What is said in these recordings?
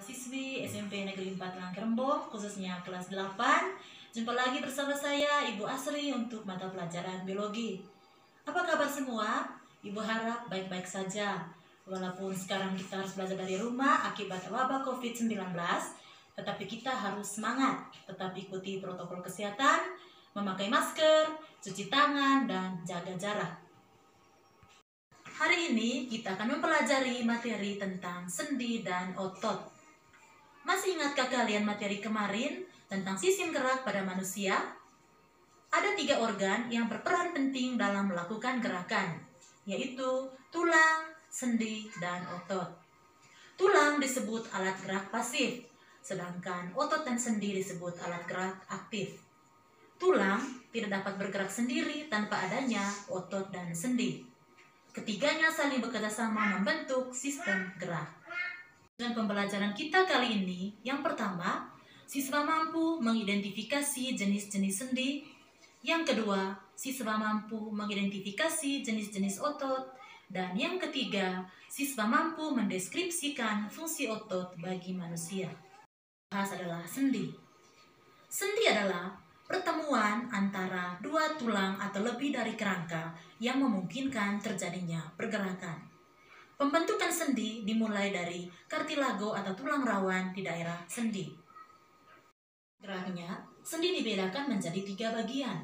siswi SMP Negeri 4 Langkerembong, khususnya kelas 8. Jumpa lagi bersama saya, Ibu Asri, untuk mata pelajaran biologi. Apa kabar semua? Ibu harap baik-baik saja. Walaupun sekarang kita harus belajar dari rumah akibat wabah COVID-19, tetapi kita harus semangat, tetap ikuti protokol kesehatan, memakai masker, cuci tangan, dan jaga jarak. Hari ini kita akan mempelajari materi tentang sendi dan otot. Masih ingatkah kalian materi kemarin tentang sistem gerak pada manusia? Ada 3 organ yang berperan penting dalam melakukan gerakan, yaitu tulang, sendi, dan otot. Tulang disebut alat gerak pasif, sedangkan otot dan sendi disebut alat gerak aktif. Tulang tidak dapat bergerak sendiri tanpa adanya otot dan sendi. Ketiganya saling bekerja sama membentuk sistem gerak. Dengan pembelajaran kita kali ini, yang pertama, siswa mampu mengidentifikasi jenis-jenis sendi. Yang kedua, siswa mampu mengidentifikasi jenis-jenis otot. Dan yang ketiga, siswa mampu mendeskripsikan fungsi otot bagi manusia. Bahas adalah sendi. Sendi adalah pertemuan antara 2 tulang atau lebih dari kerangka yang memungkinkan terjadinya pergerakan. Pembentukan sendi dimulai dari kartilago atau tulang rawan di daerah sendi. Geraknya, sendi dibedakan menjadi 3 bagian.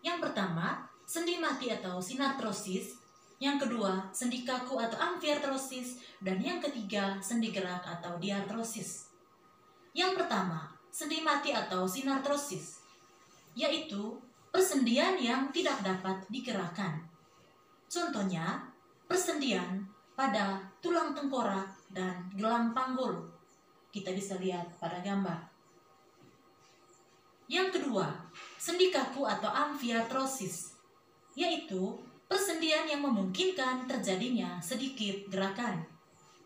Yang pertama, sendi mati atau sinartrosis. Yang kedua, sendi kaku atau amfiartrosis. Dan yang ketiga, sendi gerak atau diartrosis. Yang pertama, sendi mati atau sinartrosis, yaitu persendian yang tidak dapat digerakkan. Contohnya, persendian pada tulang tengkorak dan gelang panggul. Kita bisa lihat pada gambar. Yang kedua, sendi kaku atau amfiartrosis, yaitu persendian yang memungkinkan terjadinya sedikit gerakan.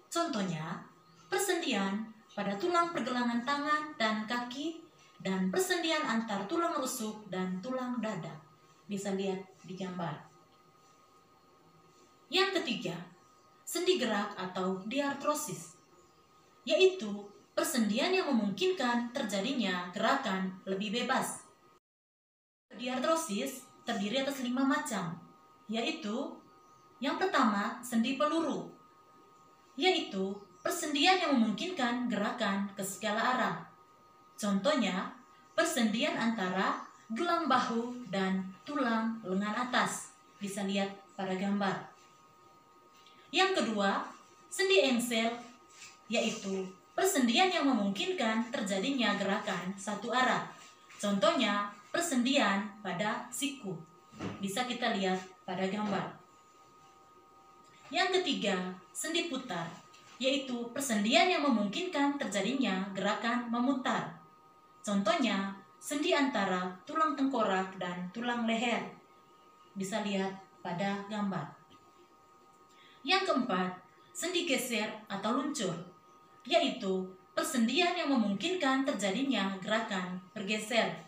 Contohnya, persendian pada tulang pergelangan tangan dan kaki, dan persendian antar tulang rusuk dan tulang dada. Bisa lihat di gambar. Yang ketiga, sendi gerak atau diartrosis, yaitu persendian yang memungkinkan terjadinya gerakan lebih bebas. Diartrosis terdiri atas 5 macam, yaitu yang pertama, sendi peluru, yaitu persendian yang memungkinkan gerakan ke segala arah. Contohnya, persendian antara gelang bahu dan tulang lengan atas. Bisa lihat pada gambar. Yang kedua, sendi engsel, yaitu persendian yang memungkinkan terjadinya gerakan satu arah. Contohnya, persendian pada siku. Bisa kita lihat pada gambar. Yang ketiga, sendi putar, yaitu persendian yang memungkinkan terjadinya gerakan memutar. Contohnya, sendi antara tulang tengkorak dan tulang leher. Bisa lihat pada gambar. Yang keempat, sendi geser atau luncur, yaitu persendian yang memungkinkan terjadinya gerakan bergeser.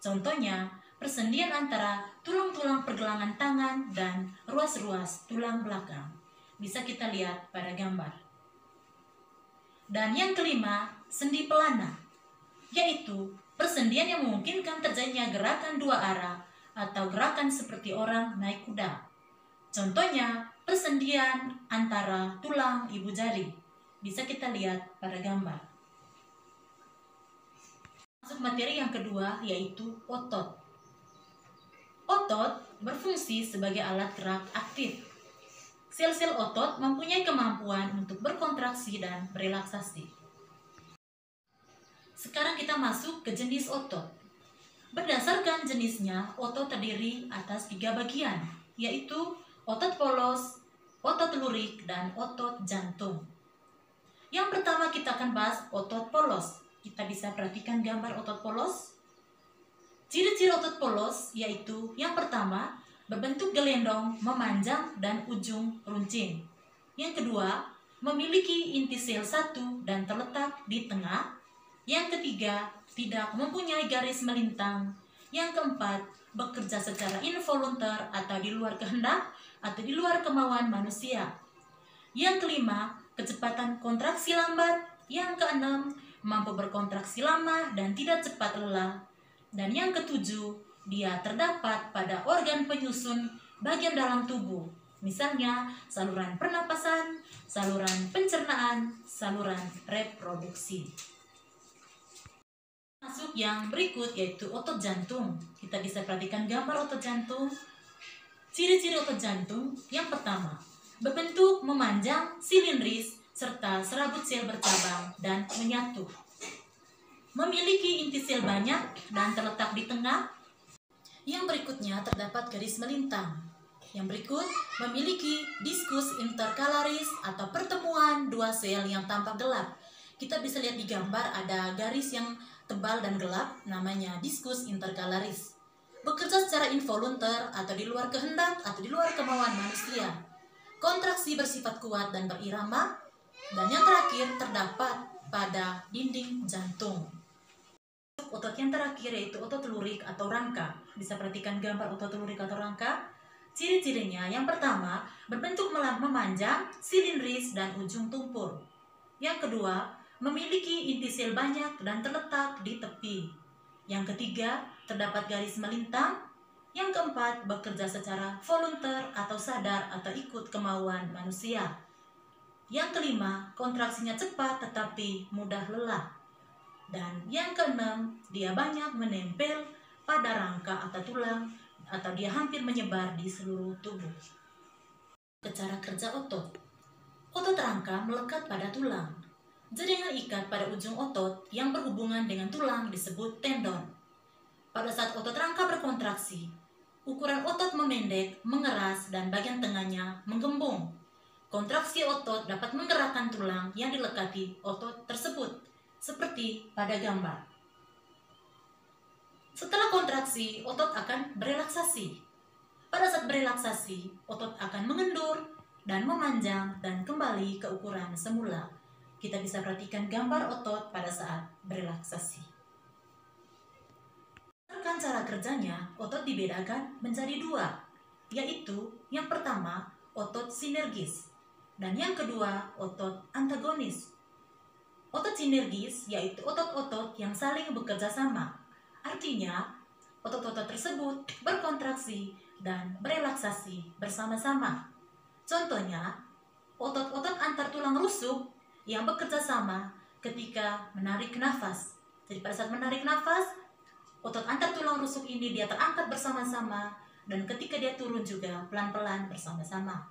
Contohnya, persendian antara tulang-tulang pergelangan tangan dan ruas-ruas tulang belakang. Bisa kita lihat pada gambar. Dan yang kelima, sendi pelana, yaitu persendian yang memungkinkan terjadinya gerakan 2 arah atau gerakan seperti orang naik kuda. Contohnya, persendian antara tulang ibu jari. Bisa kita lihat pada gambar. Masuk materi yang kedua, yaitu otot. Otot berfungsi sebagai alat gerak aktif. Sel-sel otot mempunyai kemampuan untuk berkontraksi dan berelaksasi. Sekarang kita masuk ke jenis otot. Berdasarkan jenisnya, otot terdiri atas 3 bagian, yaitu otot polos, otot lurik, dan otot jantung. Yang pertama kita akan bahas otot polos. Kita bisa perhatikan gambar otot polos. Ciri-ciri otot polos yaitu yang pertama, berbentuk gelendong, memanjang, dan ujung runcing. Yang kedua, memiliki inti sel 1 dan terletak di tengah. Yang ketiga, tidak mempunyai garis melintang. Yang keempat, bekerja secara involuntar atau di luar kehendak atau di luar kemauan manusia. Yang kelima, kecepatan kontraksi lambat. Yang keenam, mampu berkontraksi lama dan tidak cepat lelah. Dan yang ketujuh, dia terdapat pada organ penyusun bagian dalam tubuh. Misalnya, saluran pernapasan, saluran pencernaan, saluran reproduksi. Masuk yang berikut yaitu otot jantung. Kita bisa perhatikan gambar otot jantung. Ciri-ciri otot jantung yang pertama, berbentuk memanjang, silindris, serta serabut sel bercabang dan menyatu. Memiliki inti sel banyak dan terletak di tengah. Yang berikutnya terdapat garis melintang. Yang berikut memiliki diskus intercalaris atau pertemuan dua sel yang tampak gelap. Kita bisa lihat di gambar ada garis yang tebal dan gelap, namanya diskus intercalaris. Bekerja secara involunter atau di luar kehendak atau di luar kemauan manusia. Kontraksi bersifat kuat dan berirama. Dan yang terakhir terdapat pada dinding jantung. Otot yang terakhir yaitu otot lurik atau rangka. Bisa perhatikan gambar otot lurik atau rangka. Ciri-cirinya yang pertama, berbentuk memanjang, silindris, dan ujung tumpul. Yang kedua, memiliki inti sel banyak dan terletak di tepi. Yang ketiga, terdapat garis melintang. Yang keempat, bekerja secara volunter atau sadar atau ikut kemauan manusia. Yang kelima, kontraksinya cepat tetapi mudah lelah. Dan yang keenam, dia banyak menempel pada rangka atau tulang atau dia hampir menyebar di seluruh tubuh. Cara kerja otot. Otot rangka melekat pada tulang. Jaringan ikat pada ujung otot yang berhubungan dengan tulang disebut tendon. Pada saat otot rangka berkontraksi, ukuran otot memendek, mengeras, dan bagian tengahnya menggembung. Kontraksi otot dapat menggerakkan tulang yang dilekati otot tersebut, seperti pada gambar. Setelah kontraksi, otot akan berelaksasi. Pada saat berelaksasi, otot akan mengendur dan memanjang dan kembali ke ukuran semula. Kita bisa perhatikan gambar otot pada saat berelaksasi. Berdasarkan cara kerjanya, otot dibedakan menjadi dua, yaitu yang pertama, otot sinergis, dan yang kedua, otot antagonis. Otot sinergis yaitu otot-otot yang saling bekerja sama. Artinya, otot-otot tersebut berkontraksi dan berelaksasi bersama-sama. Contohnya, otot-otot antar tulang rusuk yang bekerja sama ketika menarik nafas. Jadi pada saat menarik nafas, otot antar tulang rusuk ini dia terangkat bersama-sama dan ketika dia turun juga pelan-pelan bersama-sama.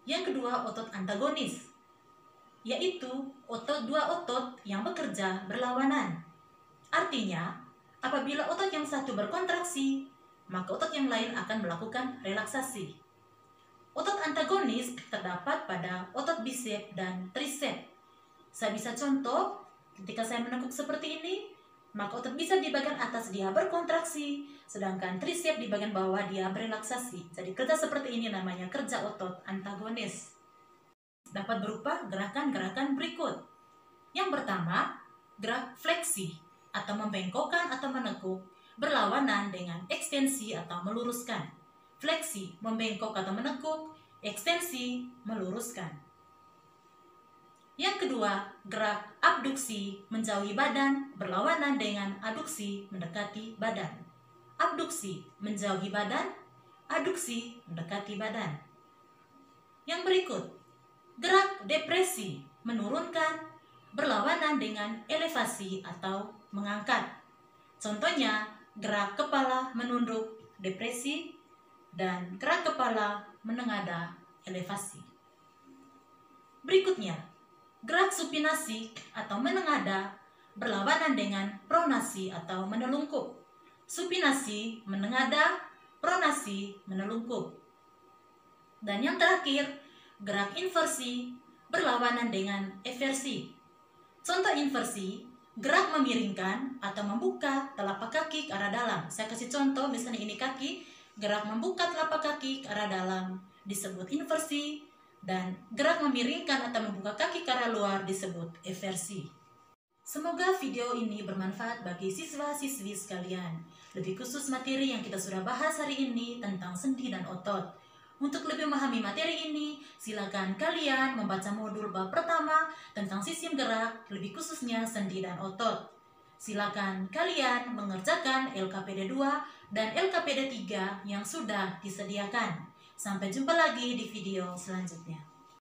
Yang kedua, otot antagonis, yaitu dua otot yang bekerja berlawanan. Artinya, apabila otot yang satu berkontraksi, maka otot yang lain akan melakukan relaksasi. Otot antagonis terdapat pada otot bisep dan tricep. Saya bisa contoh, ketika saya menekuk seperti ini, maka otot bisep di bagian atas dia berkontraksi, sedangkan tricep di bagian bawah dia berelaksasi. Jadi kerja seperti ini namanya kerja otot antagonis. Dapat berupa gerakan-gerakan berikut. Yang pertama, gerak fleksi atau membengkokkan atau menekuk berlawanan dengan ekstensi atau meluruskan. Fleksi, membengkok atau menekuk, ekstensi, meluruskan. Yang kedua, gerak abduksi menjauhi badan berlawanan dengan aduksi mendekati badan. Abduksi menjauhi badan, aduksi mendekati badan. Yang berikut, gerak depresi menurunkan berlawanan dengan elevasi atau mengangkat. Contohnya, gerak kepala menunduk depresi dan gerak kepala menengadah elevasi. Berikutnya, gerak supinasi atau menengadah berlawanan dengan pronasi atau menelungkup. Supinasi menengadah, pronasi menelungkup. Dan yang terakhir, gerak inversi berlawanan dengan eversi. Contoh inversi, gerak memiringkan atau membuka telapak kaki ke arah dalam. Saya kasih contoh, misalnya ini kaki, gerak membuka telapak kaki ke arah dalam disebut inversi, dan gerak memiringkan atau membuka kaki ke arah luar disebut eversi. Semoga video ini bermanfaat bagi siswa-siswi sekalian, lebih khusus materi yang kita sudah bahas hari ini tentang sendi dan otot. Untuk lebih memahami materi ini, silakan kalian membaca modul bab pertama tentang sistem gerak, lebih khususnya sendi dan otot. Silakan kalian mengerjakan LKPD 2 dan LKPD 3 yang sudah disediakan. Sampai jumpa lagi di video selanjutnya.